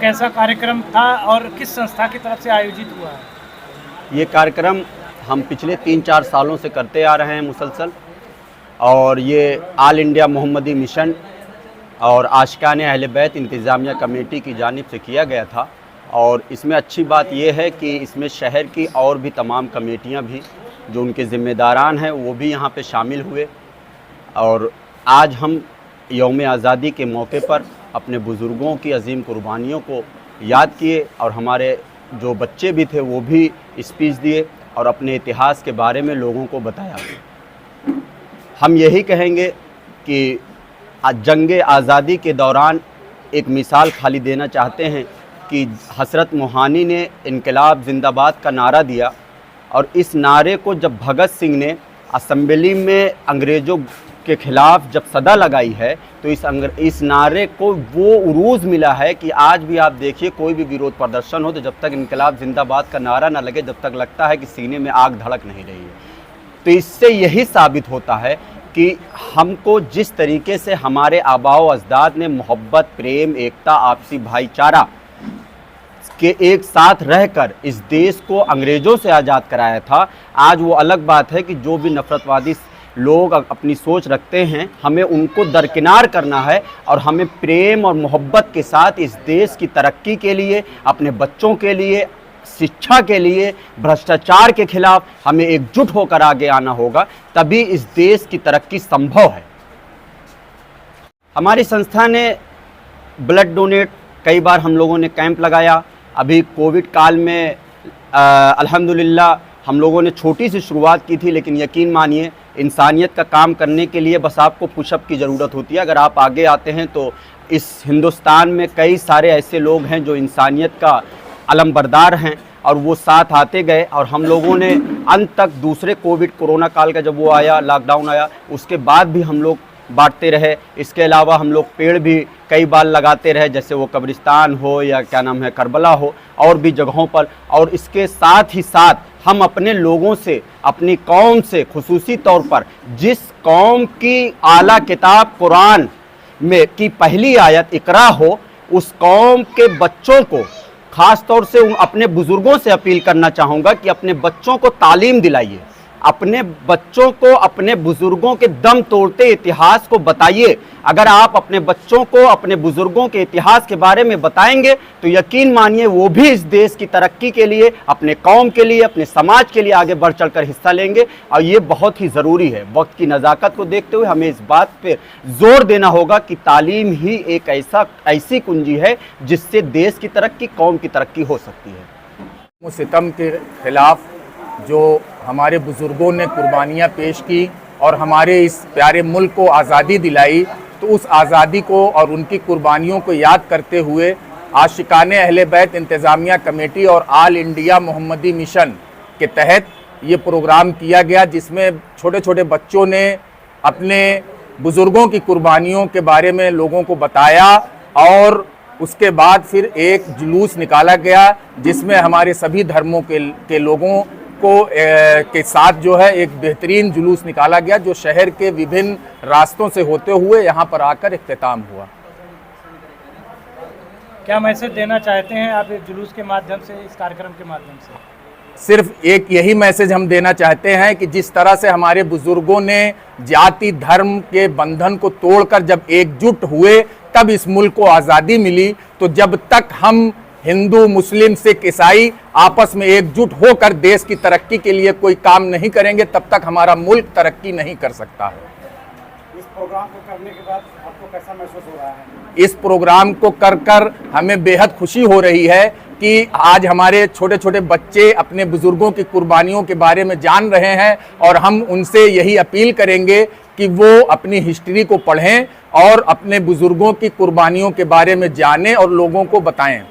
कैसा कार्यक्रम था और किस संस्था की तरफ से आयोजित हुआ है? ये कार्यक्रम हम पिछले 3-4 सालों से करते आ रहे हैं मुसलसल, और ये ऑल इंडिया मोहम्मदी मिशन और आशिकाने अहले बैत इंतज़ामिया कमेटी की जानिब से किया गया था। और इसमें अच्छी बात यह है कि इसमें शहर की और भी तमाम कमेटियां भी जो उनके ज़िम्मेदारान हैं वो भी यहाँ पे शामिल हुए। और आज हम यौम आज़ादी के मौके पर अपने बुज़ुर्गों की अजीम कुर्बानियों को याद किए, और हमारे जो बच्चे भी थे वो भी स्पीच दिए और अपने इतिहास के बारे में लोगों को बताया। हम यही कहेंगे कि जंग आज़ादी के दौरान एक मिसाल खाली देना चाहते हैं कि हज़रत मोहानी ने इनकलाब जिंदाबाद का नारा दिया, और इस नारे को जब भगत सिंह ने असम्बली में अंग्रेज़ों के ख़िलाफ़ जब सदा लगाई है तो इस नारे को वो उरूज़ मिला है कि आज भी आप देखिए कोई भी विरोध प्रदर्शन हो तो जब तक इनकलाब जिंदाबाद का नारा ना लगे जब तक लगता है कि सीने में आग धड़क नहीं रही है। तो इससे यही साबित होता है कि हमको जिस तरीके से हमारे आबाओ अजदाद ने मोहब्बत, प्रेम, एकता, आपसी भाईचारा के एक साथ रहकर इस देश को अंग्रेज़ों से आज़ाद कराया था, आज वो अलग बात है कि जो भी नफ़रतवादी लोग अपनी सोच रखते हैं हमें उनको दरकिनार करना है, और हमें प्रेम और मोहब्बत के साथ इस देश की तरक्की के लिए, अपने बच्चों के लिए, शिक्षा के लिए, भ्रष्टाचार के खिलाफ हमें एकजुट होकर आगे आना होगा, तभी इस देश की तरक्की संभव है। हमारी संस्था ने ब्लड डोनेट कई बार हम लोगों ने कैंप लगाया। अभी कोविड काल में अल्हम्दुलिल्लाह हम लोगों ने छोटी सी शुरुआत की थी, लेकिन यकीन मानिए इंसानियत का काम करने के लिए बस आपको पुशअप की ज़रूरत होती है। अगर आप आगे आते हैं तो इस हिंदुस्तान में कई सारे ऐसे लोग हैं जो इंसानियत का अलमबरदार हैं, और वो साथ आते गए। और हम लोगों ने अंत तक दूसरे कोरोना काल का जब वो आया, लॉकडाउन आया, उसके बाद भी हम लोग बांटते रहे। इसके अलावा हम लोग पेड़ भी कई बार लगाते रहे, जैसे वो कब्रिस्तान हो या क्या नाम है करबला हो, और भी जगहों पर। और इसके साथ ही साथ हम अपने लोगों से, अपनी कौम से, खुसूसी तौर पर जिस कौम की आला किताब कुरान में की पहली आयत इकरा हो, उस कौम के बच्चों को, ख़ास तौर से अपने बुज़ुर्गों से अपील करना चाहूँगा कि अपने बच्चों को तालीम दिलाइए, अपने बच्चों को अपने बुज़ुर्गों के दम तोड़ते इतिहास को बताइए। अगर आप अपने बच्चों को अपने बुज़ुर्गों के इतिहास के बारे में बताएंगे तो यकीन मानिए वो भी इस देश की तरक्की के लिए, अपने कौम के लिए, अपने समाज के लिए आगे बढ़ चढ़कर हिस्सा लेंगे। और ये बहुत ही ज़रूरी है। वक्त की नज़ाकत को देखते हुए हमें इस बात पर जोर देना होगा कि तालीम ही एक ऐसी कुंजी है जिससे देश की तरक्की, कौम की तरक्की हो सकती है। सितम के ख़िलाफ़ जो हमारे बुज़ुर्गों ने कुर्बानियाँ पेश की और हमारे इस प्यारे मुल्क को आज़ादी दिलाई, तो उस आज़ादी को और उनकी कुर्बानियों को याद करते हुए आशिकाने अहले बैत इंतज़ामिया कमेटी और ऑल इंडिया मोहम्मदी मिशन के तहत ये प्रोग्राम किया गया, जिसमें छोटे छोटे बच्चों ने अपने बुज़ुर्गों की कुर्बानियों के बारे में लोगों को बताया। और उसके बाद फिर एक जुलूस निकाला गया जिसमें हमारे सभी धर्मों के लोगों के साथ जो है एक बेहतरीन जुलूस निकाला गया, जो शहर के विभिन्न रास्तों से होते हुए यहाँ पर आकर इख्तिताम हुआ। क्या मैसेज देना चाहते हैं आप इस जुलूस के माध्यम से, इस कार्यक्रम के माध्यम से? सिर्फ एक यही मैसेज हम देना चाहते हैं कि जिस तरह से हमारे बुजुर्गों ने जाति धर्म के बंधन को तोड़कर जब एकजुट हुए तब इस मुल्क को आज़ादी मिली, तो जब तक हम हिंदू, मुस्लिम, सिख, ईसाई आपस में एकजुट होकर देश की तरक्की के लिए कोई काम नहीं करेंगे तब तक हमारा मुल्क तरक्की नहीं कर सकता है। इस प्रोग्राम को करने के बाद आपको कैसा महसूस हो रहा है? इस प्रोग्राम को कर हमें बेहद खुशी हो रही है कि आज हमारे छोटे छोटे बच्चे अपने बुजुर्गों की कुर्बानियों के बारे में जान रहे हैं, और हम उनसे यही अपील करेंगे कि वो अपनी हिस्ट्री को पढ़ें और अपने बुजुर्गों की कुर्बानियों के बारे में जानें और लोगों को बताएं।